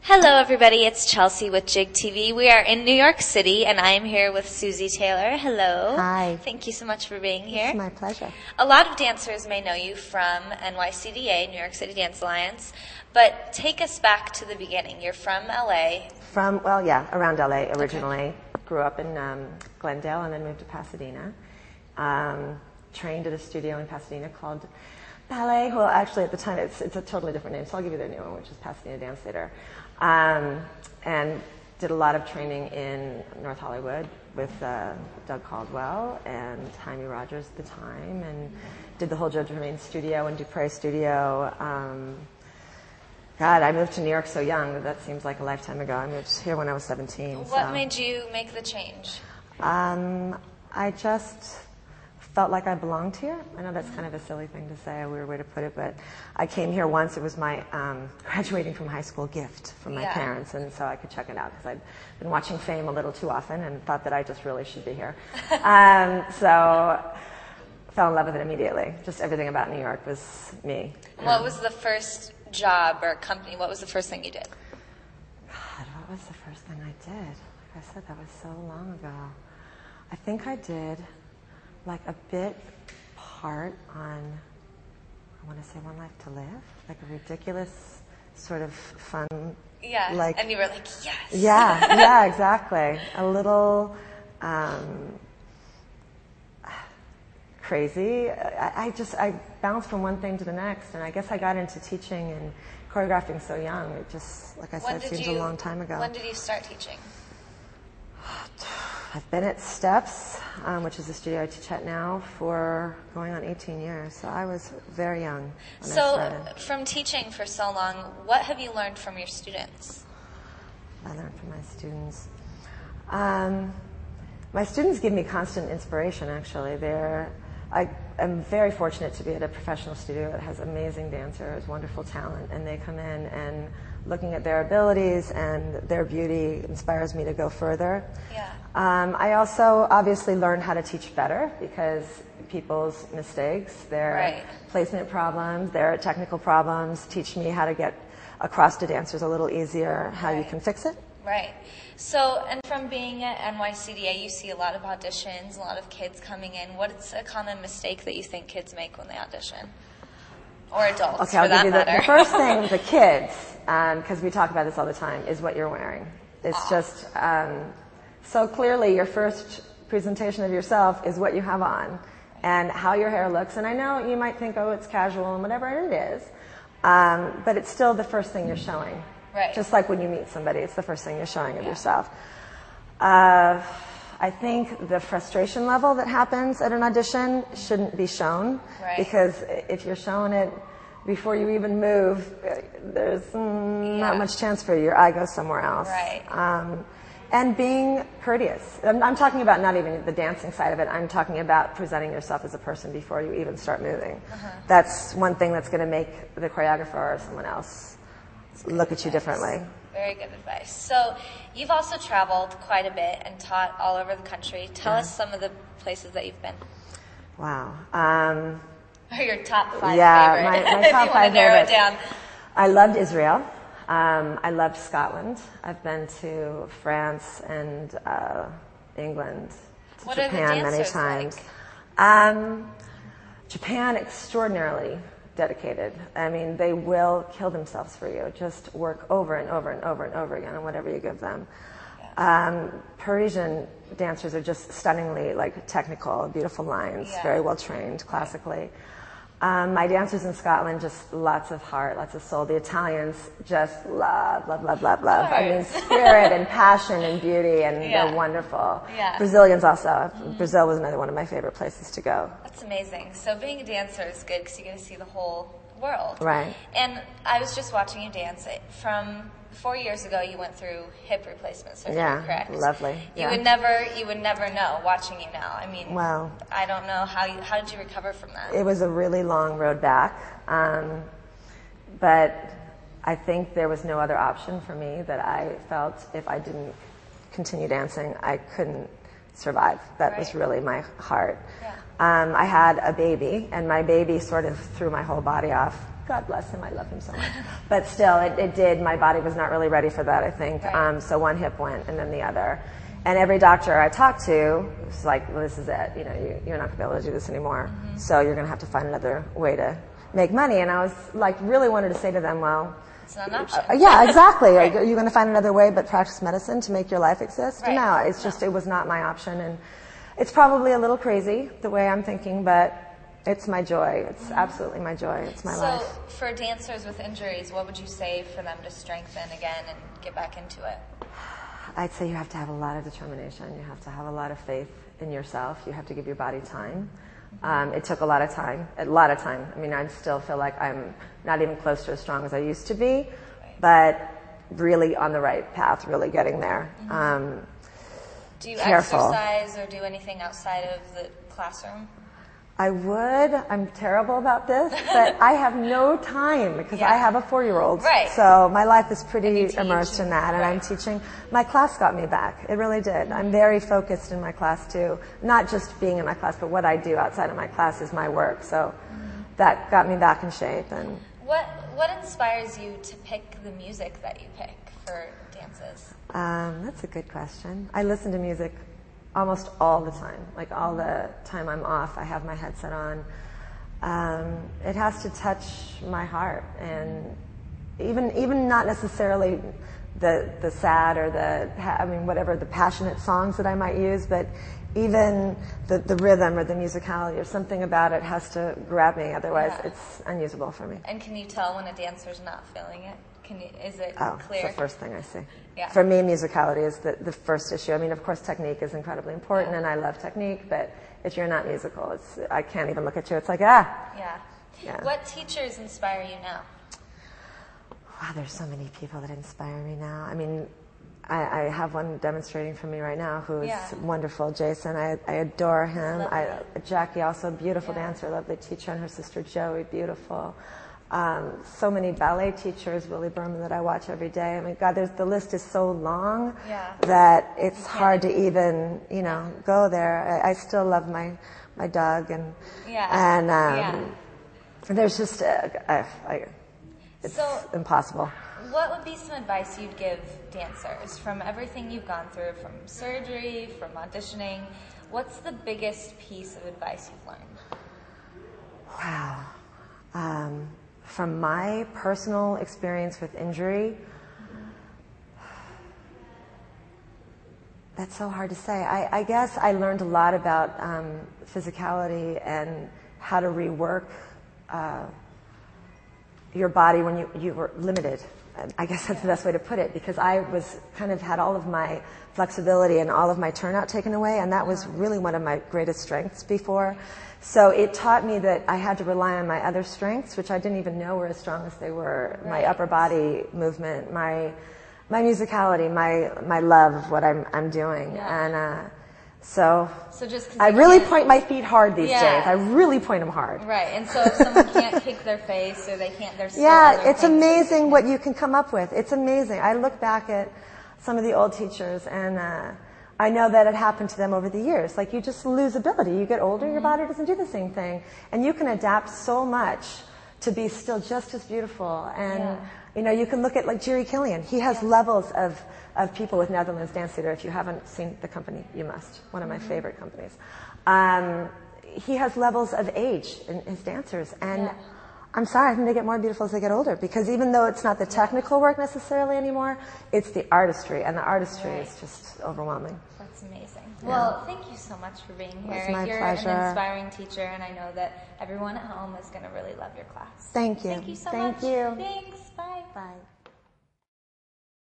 Hello everybody, it's Chelsea with Jig TV. We are in New York City and I am here with Suzi Taylor. Hello. Hi. Thank you so much for being here. It's my pleasure. A lot of dancers may know you from NYCDA, New York City Dance Alliance, but take us back to the beginning. You're from LA. Around LA originally. Okay. Grew up in Glendale and then moved to Pasadena. Trained at a studio in Pasadena called Ballet. Well, actually, at the time, it's a totally different name, so I'll give you their new one, which is Pasadena Dance Theater. And did a lot of training in North Hollywood with Doug Caldwell and Jaime Rogers at the time, and did the whole Joe Germain studio and Dupre studio. God, I moved to New York so young. That seems like a lifetime ago. I moved here when I was 17. What made you make the change? I just felt like I belonged here. I know that's kind of a silly thing to say, a weird way to put it, but I came here once. It was my graduating from high school gift from my parents, and so I could check it out because I'd been watching Fame a little too often and thought that I just really should be here. So fell in love with it immediately. Just everything about New York was me. What was the first job or company? What was the first thing you did? God, what was the first thing I did? Like I said, that was so long ago. I think I did like a bit part on, I want to say One Life to Live, like a ridiculous sort of fun. Yeah, like, and you were like, yes. Yeah, exactly. A little crazy. I bounced from one thing to the next, and I guess I got into teaching and choreographing so young. It just, like I said, seems a long time ago. When did you start teaching? I've been at Steps, which is the studio I teach at now, for going on 18 years. So I was very young when I started. So from teaching for so long, what have you learned from your students? I learned from my students. My students give me constant inspiration, actually. I am very fortunate to be at a professional studio that has amazing dancers, wonderful talent, and they come in and looking at their abilities and their beauty inspires me to go further. Yeah. I also obviously learned how to teach better because people's mistakes, their placement problems, their technical problems teach me how to get across to dancers a little easier, how you can fix it. Right. So, and from being at NYCDA, you see a lot of auditions, a lot of kids coming in. What's a common mistake that you think kids make when they audition? Or adults, okay, I'll give you the first thing with the kids, because we talk about this all the time, is what you're wearing. It's just, so clearly your first presentation of yourself is what you have on and how your hair looks. And I know you might think, oh, it's casual and whatever, and it is, but it's still the first thing you're showing. Right. Just like when you meet somebody, it's the first thing you're showing of yourself. I think the frustration level that happens at an audition shouldn't be shown, because if you're showing it before you even move, there's not much chance for you. Your eye goes somewhere else. Right. And being courteous. I'm talking about not even the dancing side of it. I'm talking about presenting yourself as a person before you even start moving. That's one thing that's going to make the choreographer or someone else look at you differently. Very good advice. So you've also traveled quite a bit and taught all over the country. Tell us some of the places that you've been. Wow. Or your top 5 favorite. My top 5 narrow favorites. it down. I loved Israel. I loved Scotland. I've been to France and England, to Japan many times. Like? Japan, extraordinarily dedicated. I mean, they will kill themselves for you. Just work over and over and over and over again on whatever you give them. Parisian dancers are just stunningly technical, beautiful lines, very well trained classically. My dancers in Scotland, just lots of heart, lots of soul. The Italians just love. I mean, spirit and passion and beauty, and they're wonderful. Brazilians also. Brazil was another one of my favorite places to go. That's amazing. So being a dancer is good because you get to see the whole world. Right. And I was just watching you dance. From 4 years ago, you went through hip replacement surgery, correct? Lovely. You would never know watching you now. I mean, wow. I don't know how did you recover from that? It was a really long road back, but I think there was no other option for me that I felt if I didn't continue dancing, I couldn't survive. That was really my heart. I had a baby, and my baby sort of threw my whole body off God bless him, I love him so much. But still, it did, my body was not really ready for that, I think. Right. So one hip went and then the other. And every doctor I talked to was like, well, this is it. You know, you're not going to be able to do this anymore. Mm-hmm. So you're going to have to find another way to make money. And I was like, really wanted to say to them, well, it's not an option. Yeah, exactly. Right. Are you going to find another way but practice medicine to make your life exist? Right. No, it's just, it was not my option. And it's probably a little crazy the way I'm thinking, but it's my joy. It's absolutely my joy. It's my life. So for dancers with injuries, what would you say for them to strengthen again and get back into it? I'd say you have to have a lot of determination. You have to have a lot of faith in yourself. You have to give your body time. It took a lot of time. I mean, I still feel like I'm not even close to as strong as I used to be, but really on the right path, really getting there. Do you Careful. exercise or do anything outside of the classroom? I would. I'm terrible about this, but I have no time because I have a 4-year-old. Right. So my life is pretty teach, immersed in that, and right. I'm teaching. My class got me back. It really did. I'm very focused in my class too. Not just being in my class, but what I do outside of my class is my work. So that got me back in shape. And what inspires you to pick the music that you pick for dances? That's a good question. I listen to music almost all the time. Like all the time I'm off, I have my headset on. It has to touch my heart, and even not necessarily the sad or whatever the passionate songs that I might use, but even the rhythm or the musicality or something about it has to grab me. Otherwise, it's unusable for me. And can you tell when a dancer's not feeling it? Is it clear? It's the first thing I see. Yeah. For me, musicality is the first issue. I mean, of course, technique is incredibly important, and I love technique, but if you're not musical, I can't even look at you. It's like, Yeah. What teachers inspire you now? Wow, there's so many people that inspire me now. I mean, I have one demonstrating for me right now who is wonderful, Jason. I adore him. Jackie, also a beautiful dancer, lovely teacher, and her sister Joey, beautiful. So many ballet teachers, Willie Berman, that I watch every day. I mean, God, the list is so long that it's hard to even, go there. I still love my dog, and there's just it's impossible. What would be some advice you'd give dancers from everything you've gone through, from surgery, from auditioning? What's the biggest piece of advice you've learned? Wow. From my personal experience with injury, that's so hard to say. I guess I learned a lot about physicality and how to rework your body when you were limited. I guess that's the best way to put it, because I was had all of my flexibility and all of my turnout taken away, and that was really one of my greatest strengths before. So it taught me that I had to rely on my other strengths, which I didn't even know were as strong as they were. Right. My upper body movement, my musicality, my love of what I'm doing. And so just I really point my feet hard these days. I really point them hard. Right. And so if someone can't kick their face or they can't, there's still other it's amazing what you can come up with. It's amazing. I look back at some of the old teachers, and I know that it happened to them over the years. Like, you just lose ability. You get older, your body doesn't do the same thing. And you can adapt so much to be still just as beautiful. And, you can look at, like, Jerry Killian. He has levels of people with Netherlands Dance Theater. If you haven't seen the company, you must. One of my favorite companies. He has levels of age in his dancers. And I'm sorry, I think they get more beautiful as they get older, because even though it's not the technical work necessarily anymore, it's the artistry, and the artistry is just overwhelming. That's amazing. Well, thank you so much for being here. It's my You're pleasure. an inspiring teacher, and I know that everyone at home is going to really love your class. Thank you. Thank you so much. Thank you. Thanks.